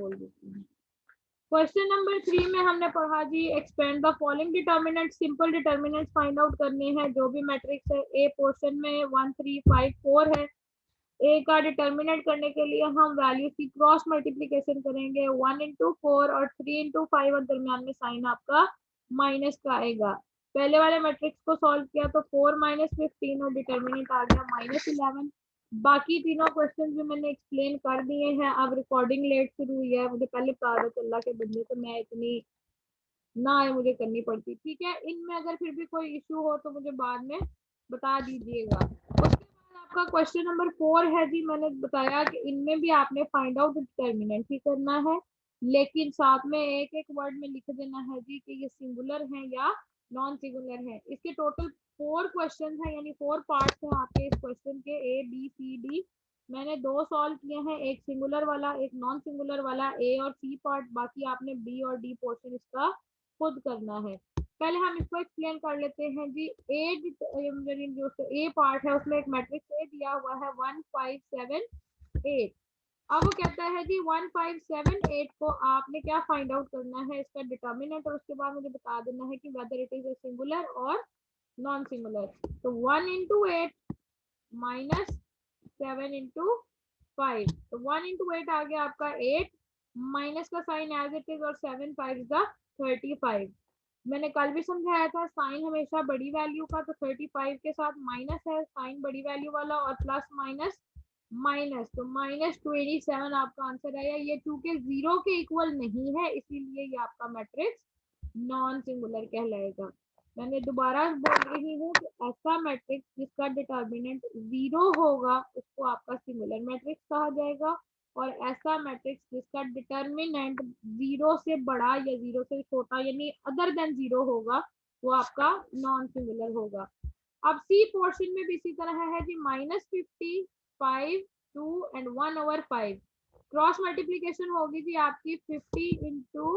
बोल देती हूँ। क्वेश्चन नंबर 3 में हमने पढ़ा जी, expand the following determinant, simple determinant find out करने हैं। जो भी मैट्रिक्स है ए पोर्शन में 1 3 5 4 है, ए का डिटर्मिनेंट करने के लिए हम वैल्यूज की क्रॉस मल्टीप्लीकेशन करेंगे। 1 इंटू 4 और 3 इंटू 5 और दरमियान में साइन आपका माइनस का आएगा। पहले वाले मैट्रिक्स को सॉल्व किया तो 4 माइनस 15 और डिटर्मिनेंट आ गया -11। बाकी तीनों क्वेश्चन भी मैंने एक्सप्लेन कर दिए हैं। अब रिकॉर्डिंग लेट शुरू हुई है, मुझे पहले पता था अल्लाह के बंदे, तो मैं इतनी ना आए मुझे करनी पड़ती। ठीक है, इनमें अगर फिर भी कोई इशू हो तो मुझे बाद में बता दीजिएगा। उसके बाद आपका क्वेश्चन नंबर 4 है जी, मैंने बताया कि इनमें भी आपने फाइंड आउट डिटर्मिनेंट ही करना है, लेकिन साथ में एक एक वर्ड में लिख देना है जी कि ये सिंगुलर है या नॉन सिंगुलर है। इसके टोटल 4 क्वेश्चन है, यानी 4 पार्ट्स हैं आपके इस क्वेश्चन के, ए बी सी डी। मैंने 2 सॉल्व किए हैं, एक सिंगुलर वाला एक नॉन सिंगुलर वाला, ए और सी पार्ट, बाकी आपने बी और डी पोर्शन इसका खुद करना है। पहले हम इसको एक्सप्लेन कर लेते हैं जी। जो ए पार्ट है उसमें एक मैट्रिक्स ए दिया हुआ है 1 5 7 8। अब वो कहता है जी 1 5 7 8 को आपने क्या फाइंड आउट करना है, इसका डिटर्मिनेंट, और उसके बाद मुझे बता देना है कि whether it is a singular और नॉन सिंगुलर। तो 1 इंटू 8 माइनस 7 इंटू 5, तो 1 इंटू 8 आ गया आपका 8, माइनस का साइन एज इट इज, और 7 5 35। मैंने कल भी समझाया था साइन हमेशा बड़ी वैल्यू का, तो 35 के साथ माइनस है साइन बड़ी वैल्यू वाला, और प्लस माइनस माइनस, तो -27 आपका आंसर आया। ये चूंकि 0 के इक्वल नहीं है इसीलिए ये आपका मैट्रिक्स नॉन सिंगुलर कहलाएगा। मैंने दोबारा बोल रही हूँ कि ऐसा मैट्रिक्स जिसका डिटर्मिनेंट 0 होगा उसको आपका सिंगुलर मैट्रिक्स कहा जाएगा, और ऐसा मैट्रिक्स जिसका डिटर्मिनेंट 0 से बड़ा या 0 से छोटा यानी अदर देन 0 होगा वो आपका नॉन सिंगुलर होगा। अब सी पोर्शन में भी इसी तरह है जी, -50 5 2 एंड 1/5। क्रॉस मल्टीप्लीकेशन होगी जी आपकी 50 इंटू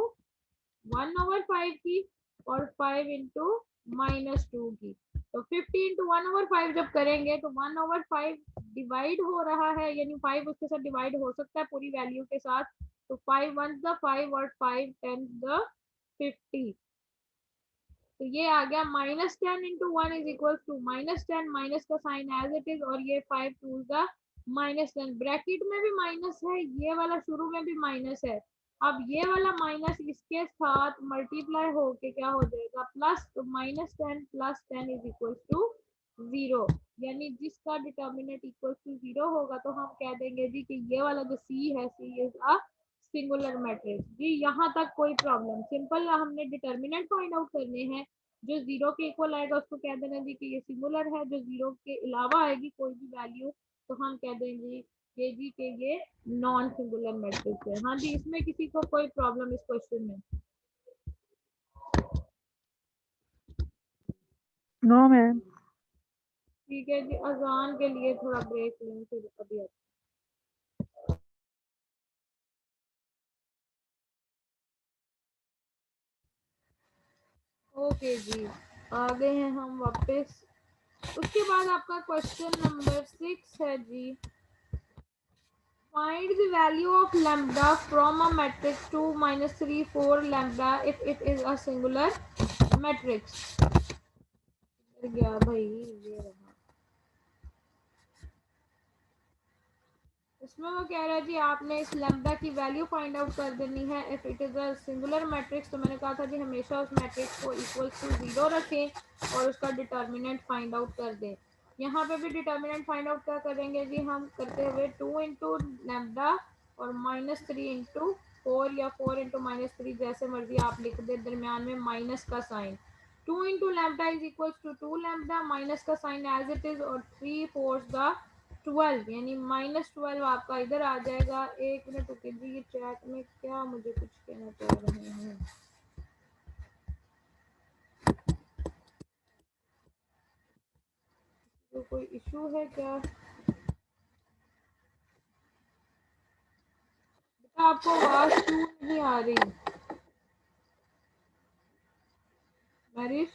1/5 की और 5 इंटू -2 की। तो 50 इंटू 1/5 जब करेंगे तो 1/5 डिवाइड हो रहा है, यानी 5 उसके साथ डिवाइड हो सकता है पूरी वैल्यू के साथ, तो 5 1 5 और 5 10 50। तो ये आ गया -10 into 1 is equal to -10, minus का साइन एज इट इज, और ये 5 2 -10, ब्रैकेट में भी माइनस है, ये वाला शुरू में भी माइनस है। अब ये वाला माइनस इसके साथ मल्टीप्लाई होके क्या हो जाएगा प्लस, तो -10 प्लस 10 इज इक्वल टू 0, यानी जिसका डिटर्मिनेंट इक्वल टू 0 होगा तो हम कह देंगे जी कि ये वाला जो सी है, सी इज अ सिंगुलर मैट्रिक्स। जी यहाँ तक कोई प्रॉब्लम? सिंपल, हमने डिटर्मिनेंट फाइंड आउट करने हैं, जो 0 के इक्वल आएगा उसको कह देना जी कि ये सिंगुलर है, जो 0 के अलावा आएगी कोई भी वैल्यू तो हम कह देंगे कि जी के ये नॉन सिंगुलर मैट्रिक्स है। हाँ जी, इसमें किसी को कोई प्रॉब्लम इस क्वेश्चन में? No ma'am. ठीक है जी, अजान के लिए थोड़ा ब्रेक लें फिर अभी ओके जी, आ गए हैं हम वापस। उसके बाद आपका क्वेश्चन नंबर 6 है जी, find the value of lambda from a matrix 2 -3 4 lambda if it is a singular matrix। गया भाई, ये रहा। इसमें वो कह रहा है जी आपने इस लैम्बडा की वैल्यू फाइंड आउट कर देनी है if it is a singular matrix. तो मैंने कहा था जी हमेशा उस मैट्रिक्स को इक्वल टू 0 रखें और उसका डिटर्मिनेंट फाइंड आउट कर दें। यहाँ पे भी डिटर्मिनेंट फाइंड आउट क्या करेंगे जी हम, करते हुए 2 इंटू लैम्बडा और -3 इंटू 4 या 4 इंटू -3 जैसे मर्जी आप लिख दे, दरमियान में माइनस का sign. 2 into lambda is equal to 2 lambda, minus का साइन एज इट इज, और 3 4 12 यानी -12 आपका इधर आ जाएगा। एक मिनट रुकिए जी, ये चैट में क्या मुझे कुछ कहना चाह रहे हैं। तो कोई इशू है क्या बेटा? आपको आवाज क्यों नहीं आ रही मैरिश?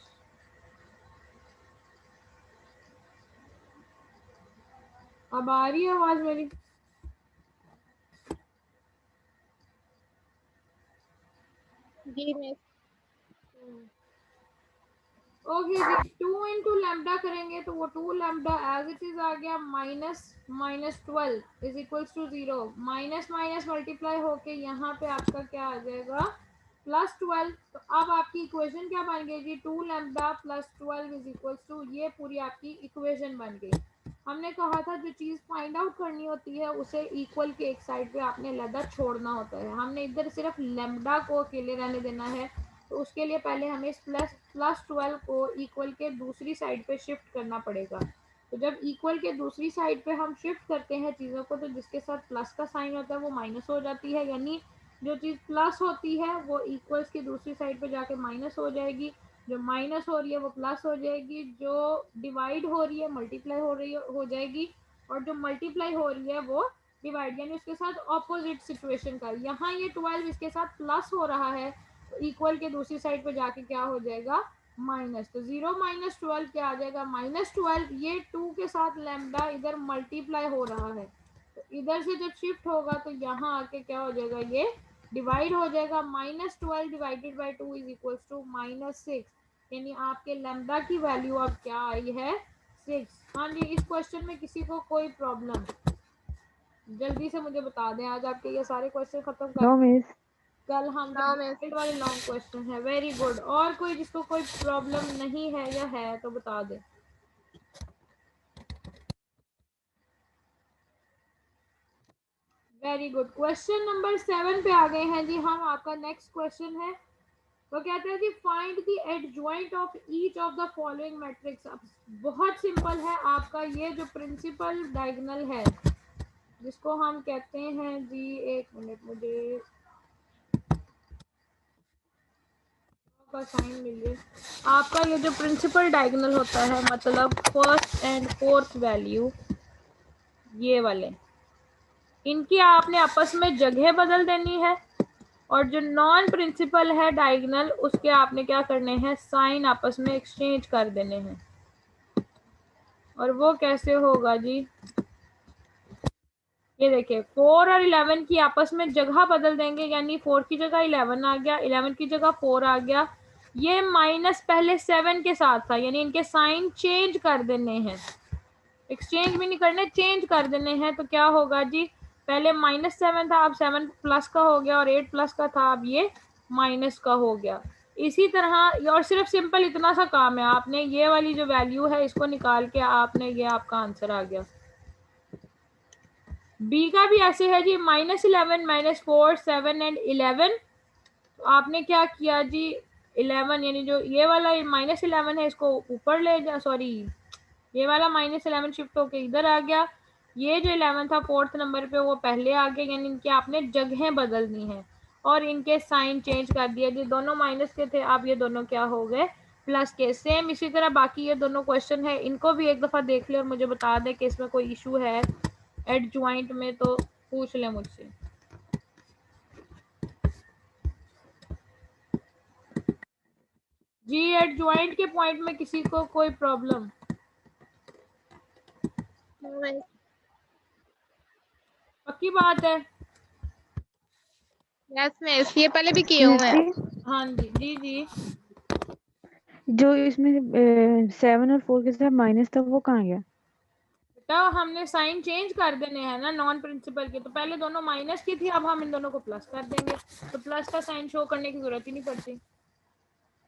अब आ रही है आवाज मेरी? जी मिस। ओके जी, 2 इंटू लैम्डा करेंगे तो वो 2 लैम्डा एज इट इज आ गया, -12 is equals to 0, minus minus multiply होके यहाँ पे आपका क्या आ जाएगा, +12। तो अब आपकी इक्वेशन क्या बन गई जी, 2 लैम्डा +12 इज इक्वल्स टू, ये पूरी आपकी इक्वेशन बन गई। हमने कहा था जो चीज फाइंड आउट करनी होती है उसे इक्वल के एक साइड पे आपने लैम्डा छोड़ना होता है, हमने इधर सिर्फ लैम्डा को अकेले रहने देना है। तो उसके लिए पहले हमें इस +12 को इक्वल के दूसरी साइड पे शिफ्ट करना पड़ेगा। तो जब इक्वल के दूसरी साइड पे हम शिफ्ट करते हैं चीज़ों को, तो जिसके साथ प्लस का साइन होता है वो माइनस हो जाती है, यानी जो चीज़ प्लस होती है वो इक्वल्स की दूसरी साइड पे जाके माइनस हो जाएगी, जो माइनस हो रही है वो प्लस हो जाएगी, जो डिवाइड हो रही है मल्टीप्लाई हो जाएगी, और जो मल्टीप्लाई हो रही है वो डिवाइड, यानी उसके साथ ऑपोजिट सिचुएशन का। यहाँ ये 12 इसके साथ प्लस हो रहा है, इक्वल के दूसरी साइड पे जाके क्या हो जाएगा, माइनस। तो 0 - 12 क्या आ जाएगा, -12। ये 2 के साथ लैम्डा इधर मल्टीप्लाई हो रहा है, तो इधर से जब शिफ्ट होगा तो यहाँ आके क्या हो जाएगा, ये डिवाइड हो जाएगा, -12 divided by 2 is equal to -6, यानी आपके लैम्डा की वैल्यू अब क्या आई है, 6। हाँ जी, इस क्वेश्चन में किसी को कोई प्रॉब्लम, जल्दी से मुझे बता दें, आज आपके ये सारे क्वेश्चन खत्म कर, नो मिस। कल हम नो मिस। डिफिकल्ट वाले लॉन्ग क्वेश्चन है। Very good. और कोई जिसको कोई प्रॉब्लम नहीं है या है तो बता दे। Very good. क्वेश्चन नंबर 7 पे आ गए हैं जी हम। आपका नेक्स्ट क्वेश्चन है, वो कहते हैं जी find the adjoint of each of the following matrix. अब बहुत सिंपल है, आपका ये जो प्रिंसिपल डायगोनल है जिसको हम कहते हैं जी, एक मिनट मुझे का साइन मिलिए। आपका ये जो प्रिंसिपल डायगोनल होता है, मतलब फर्स्ट एंड फोर्थ वैल्यू, ये वाले, इनकी आपने आपस में जगह बदल देनी है, और जो नॉन प्रिंसिपल है डायगोनल उसके आपने क्या करने हैं, साइन आपस में एक्सचेंज कर देने हैं। और वो कैसे होगा जी, ये देखिए 4 और 11 की आपस में जगह बदल देंगे, यानी 4 की जगह 11 आ गया, 11 की जगह 4 आ गया। ये माइनस पहले 7 के साथ था, यानी इनके साइन चेंज कर देने हैं, एक्सचेंज भी नहीं करने, चेंज कर देने हैं। तो क्या होगा जी, पहले -7 था, अब 7 प्लस का हो गया, और 8 प्लस का था, अब ये माइनस का हो गया। इसी तरह, और सिर्फ सिंपल इतना सा काम है, आपने ये वाली जो वैल्यू है इसको निकाल के आपने, ये आपका आंसर आ गया। बी का भी ऐसे है जी, -11 -4 7 एंड 11। तो आपने क्या किया जी, 11 यानी जो ये वाला -11 है इसको ऊपर ले जा, सॉरी ये वाला -11 शिफ्ट होके इधर आ गया, ये जो 11 था 4th नंबर पे वो पहले आ गया, यानी इनकी आपने जगह बदलनी है, और इनके साइन चेंज कर दिया जी, दोनों माइनस के थे, अब ये दोनों क्या हो गए, प्लस के। सेम इसी तरह बाकी ये दोनों क्वेश्चन है, इनको भी एक दफ़ा देख ले और मुझे बता दे कि इसमें कोई इशू है एडजॉइंट में, तो पूछ ले मुझसे। जी एडजॉइंट के पॉइंट में किसी को कोई प्रॉब्लम? No miss. पक्की बात है? यस मिस, ये पहले भी किए हुए हैं। हाँ जी, जी जी। जो इसमें 7 और 4 के साथ माइनस था वो कहाँ गया? बेटा हमने साइन चेंज कर देने हैं ना नॉन प्रिंसिपल के, तो पहले दोनों माइनस की थी, अब हम इन दोनों को प्लस कर देंगे, तो प्लस का साइन शो करने की जरूरत ही नहीं पड़ती।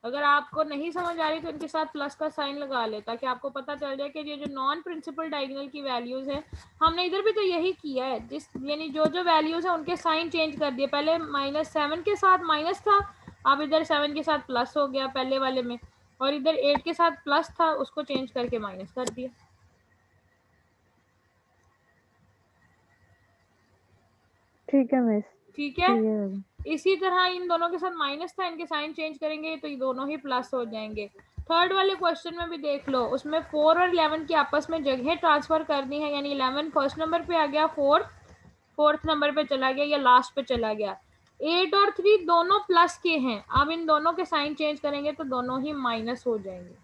अगर आपको नहीं समझ आ रही तो इनके साथ प्लस का साइन लगा ले, ताकि आपको पता चल जाए कि ये जो नॉन प्रिंसिपल डायगोनल की वैल्यूज है, हमने इधर भी तो यही किया है, जिस यानी जो जो वैल्यूज है उनके साइन चेंज कर दिए। पहले -7 के साथ माइनस था, अब इधर 7 के साथ प्लस हो गया पहले वाले में, और इधर 8 के साथ प्लस था, उसको चेंज करके माइनस कर दिया। ठीक है मिस। ठीक है। ठीक है। इसी तरह इन दोनों के साथ माइनस था, इनके साइन चेंज करेंगे तो ये दोनों ही प्लस हो जाएंगे। थर्ड वाले क्वेश्चन में भी देख लो, उसमें 4 और 11 की आपस में जगह ट्रांसफर करनी है, यानी 11 फर्स्ट नंबर पे आ गया, 4 फोर्थ नंबर पे चला गया या लास्ट पे चला गया। 8 और 3 दोनों प्लस के हैं, अब इन दोनों के साइन चेंज करेंगे तो दोनों ही माइनस हो जाएंगे।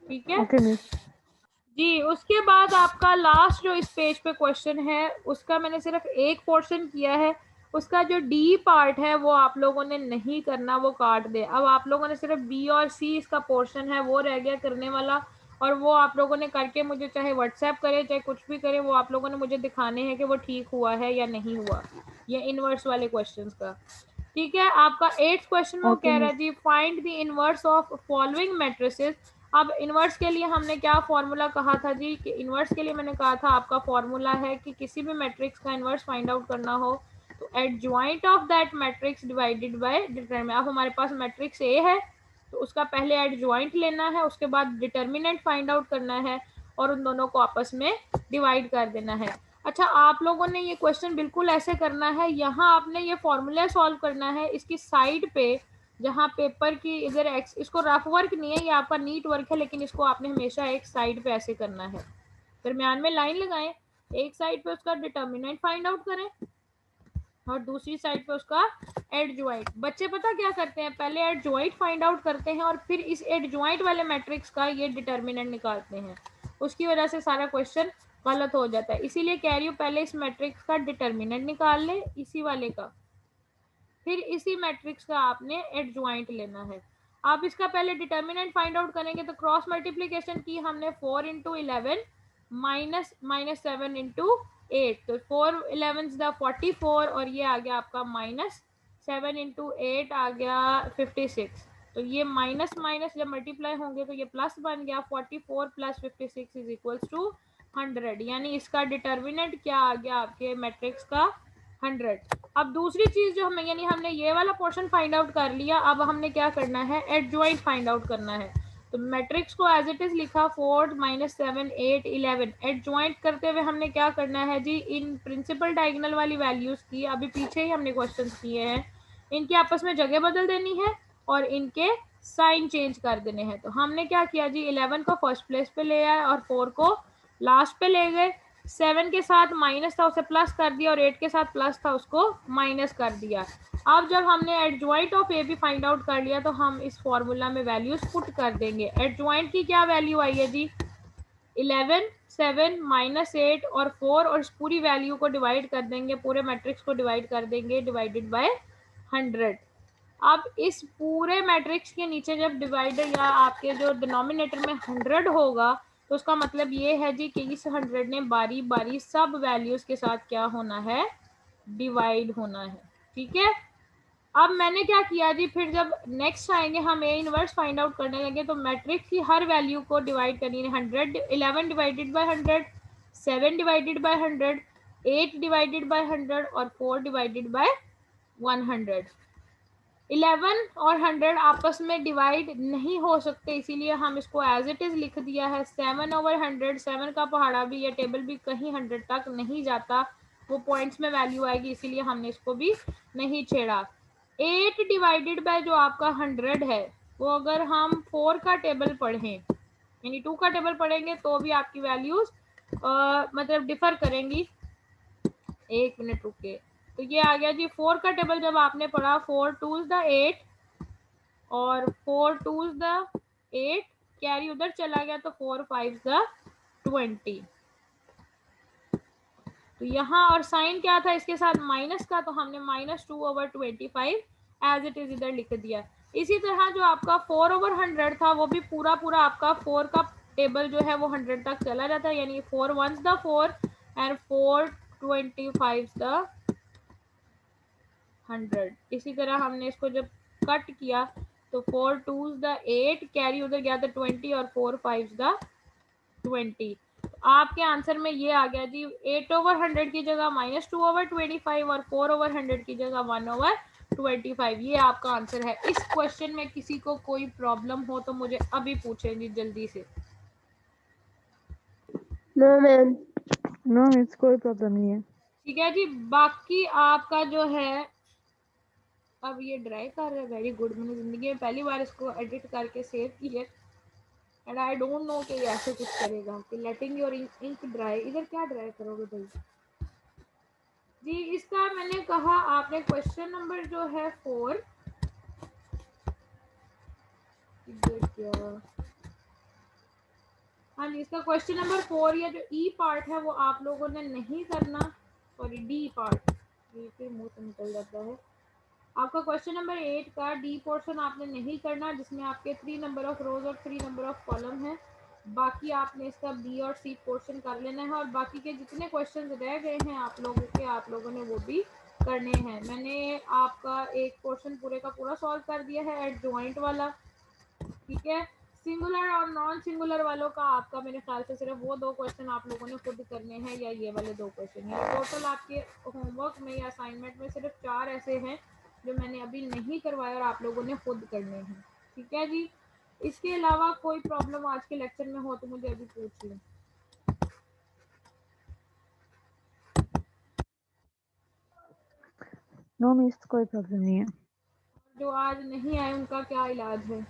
ठीक है ओके मिस। जी। उसके बाद आपका लास्ट जो इस पेज पे क्वेश्चन है उसका मैंने सिर्फ एक पोर्शन किया है, उसका जो डी पार्ट है वो आप लोगों ने नहीं करना, वो काट दे। अब आप लोगों ने सिर्फ बी और सी इसका पोर्शन है वो रह गया करने वाला, और वो आप लोगों ने करके मुझे चाहे व्हाट्सएप करे चाहे कुछ भी करे, वो आप लोगों ने मुझे दिखाने हैं कि वो ठीक हुआ है या नहीं हुआ, ये इनवर्स वाले क्वेश्चंस का। ठीक है, आपका 8th क्वेश्चन में वो ओके कह रहा है मिस। जी find the inverse of following matrices. अब इनवर्स के लिए हमने क्या फॉर्मूला कहा था जी, कि इनवर्स के लिए मैंने कहा था आपका फॉर्मूला है कि किसी भी मैट्रिक्स का इनवर्स फाइंड आउट करना हो तो adjoint of that matrix divided by determinant. अब हमारे पास मैट्रिक्स ए है तो उसका पहले एडजॉइंट लेना है, उसके बाद डिटरमिनेंट फाइंड आउट करना है और उन दोनों को आपस में डिवाइड कर देना है। अच्छा, आप लोगों ने ये क्वेश्चन बिल्कुल ऐसे करना है, यहाँ आपने ये फॉर्मूला सॉल्व करना है, इसकी साइड पे जहाँ पेपर की इधर एक्स, इसको रफ वर्क नहीं है, ये आपका नीट वर्क है, लेकिन इसको आपने हमेशा एक साइड पे ऐसे करना है, दरमियान में लाइन लगाएं, एक साइड पे उसका डिटर्मिनेंट फाइंड आउट करें और दूसरी साइड पे उसका एडजॉइंट। बच्चे पता क्या करते हैं, पहले एडजॉइंट फाइंड आउट करते हैं और फिर इस एडजॉइंट वाले मैट्रिक्स का ये डिटर्मिनेंट निकालते हैं, उसकी वजह से सारा क्वेश्चन गलत हो जाता है। इसीलिए कह रही हूँ पहले इस मैट्रिक्स का डिटर्मिनेंट निकाल ले इसी वाले का, फिर इसी मैट्रिक्स का आपने एडजॉइंट लेना है। आप इसका पहले डिटर्मिनेंट फाइंड आउट करेंगे तो क्रॉस मल्टीप्लीकेशन की हमने 4 इंटू 11 माइनस 7 इंटू 8, तो 4 11 44 और ये आ गया आपका माइनस 7 इंटू 8 आ गया 56। तो ये माइनस माइनस जब मल्टीप्लाई होंगे तो ये प्लस बन गया, 44 प्लस 56 इज इक्वल्स टू 100, यानी इसका डिटर्मिनेंट क्या आ गया आपके मैट्रिक्स का 100। अब दूसरी चीज जो हमें, यानी हमने ये वाला पोर्शन फाइंड आउट कर लिया, अब हमने क्या करना है, एडजॉइंट फाइंड आउट करना है। तो मैट्रिक्स को एज इट इज लिखा 4 माइनस 7 8 11, एडजॉइंट करते हुए हमने क्या करना है जी, इन प्रिंसिपल डायगोनल वाली वैल्यूज की अभी पीछे ही हमने क्वेश्चन किए हैं, इनकी आपस में जगह बदल देनी है और इनके साइन चेंज कर देने हैं। तो हमने क्या किया जी, 11 को फर्स्ट प्लेस पे ले आए और 4 को लास्ट पे ले गए, 7 के साथ माइनस था उसे प्लस कर दिया और 8 के साथ प्लस था उसको माइनस कर दिया। अब जब हमने एडजॉइंट ऑफ ए भी फाइंड आउट कर लिया तो हम इस फॉर्मूला में वैल्यूज पुट कर देंगे। एडजॉइंट की क्या वैल्यू आई है जी, 11 7 माइनस 8 और 4, और इस पूरी वैल्यू को डिवाइड कर देंगे, पूरे मैट्रिक्स को डिवाइड कर देंगे डिवाइडेड बाय 100। अब इस पूरे मैट्रिक्स के नीचे जब डिवाइडर या आपके जो डिनोमिनेटर में 100 होगा तो उसका मतलब ये है जी कि इस 100 ने बारी बारी सब वैल्यूज के साथ क्या होना है, डिवाइड होना है। ठीक है, अब मैंने क्या किया जी, फिर जब नेक्स्ट आएंगे हम ए इनवर्स फाइंड आउट करने लगे तो मैट्रिक्स की हर वैल्यू को डिवाइड करनी है, 100 11 divided by 100, 7 divided by 100, 8 divided by 100 और 4 डिवाइडेड बाय 100। 11 और 100 आपस में डिवाइड नहीं हो सकते, इसीलिए हम इसको एज इट इज लिख दिया है 7 ओवर 100। 7 का पहाड़ा भी या टेबल भी कहीं 100 तक नहीं जाता, वो पॉइंट्स में वैल्यू आएगी, इसीलिए हमने इसको भी नहीं छेड़ा। 8 डिवाइडेड बाय जो आपका 100 है वो अगर हम 4 का टेबल पढ़ें यानी 2 का टेबल पढ़ेंगे तो भी आपकी वैल्यूज मतलब डिफर करेंगी। एक मिनट रुके, तो ये आ गया जी 4 का टेबल जब आपने पढ़ा 4 2 द 8 और 4 2 द 8, कैरी उधर चला गया तो 4 5 द 20। तो यहाँ और साइन क्या था इसके साथ माइनस का, तो हमने -2 ओवर 25 एज इट इज इधर लिख दिया। इसी तरह जो आपका 4 ओवर 100 था वो भी पूरा पूरा आपका 4 का टेबल जो है वो 100 तक चला जाता है, यानी 4 1s द 4 एंड 4 25 द 100। इसी तरह हमने इसको जब कट किया तो 4 2s द 8, कैरी उधर गया था 20 और 4 5s द 20। आपके आंसर में ये आ गया जी 8 ओवर 100 की जगह -2 ओवर 25 और 4 ओवर 100 की जगह 1 ओवर 25, ये आपका आंसर है। इस क्वेश्चन में किसी को कोई प्रॉब्लम हो तो मुझे अभी पूछें जी जल्दी से। नो मैम, नो मिस, कोई प्रॉब्लम नहीं है। ठीक है जी, बाकी आपका जो है अब ये ड्राई कर रहा है, वेरी गुड, मैंने जिंदगी में पहली बार इसको एडिट करके सेव किया एंड आई डोंट नो कि ऐसे कुछ करेगा कि लेटिंग योर इंक ड्राई। इधर क्या ड्राई करोगे भाई जी, इसका मैंने कहा आपने क्वेश्चन नंबर जो है 4 क्या, हाँ जी, इसका क्वेश्चन नंबर 4 या जो ई पार्ट है वो आप लोगों ने नहीं करना, सॉरी डी पार्ट, ये फिर मुंह से निकल जाता है। आपका क्वेश्चन नंबर 8 का डी पोर्शन आपने नहीं करना, जिसमें आपके 3 नंबर ऑफ रोज और 3 नंबर ऑफ कॉलम है। बाकी आपने इसका बी और सी पोर्शन कर लेना है, और बाकी के जितने क्वेश्चन रह गए हैं आप लोगों ने वो भी करने हैं। मैंने आपका एक पोर्शन पूरे का पूरा सॉल्व कर दिया है एट जॉइंट वाला, ठीक है। सिंगुलर और नॉन सिंगुलर वालों का आपका मेरे ख्याल से सिर्फ वो 2 क्वेश्चन आप लोगों ने खुद करने हैं, या ये वाले 2 क्वेश्चन हैं। टोटल आपके होमवर्क में या असाइनमेंट में सिर्फ 4 ऐसे हैं जो मैंने अभी नहीं करवाए और आप लोगों ने खुद करने हैं, ठीक है जी। इसके अलावा कोई प्रॉब्लम आज के लेक्चर में हो तो मुझे अभी पूछ लें। नो मिस, कोई प्रॉब्लम नहीं है। जो आज नहीं आए उनका क्या इलाज है?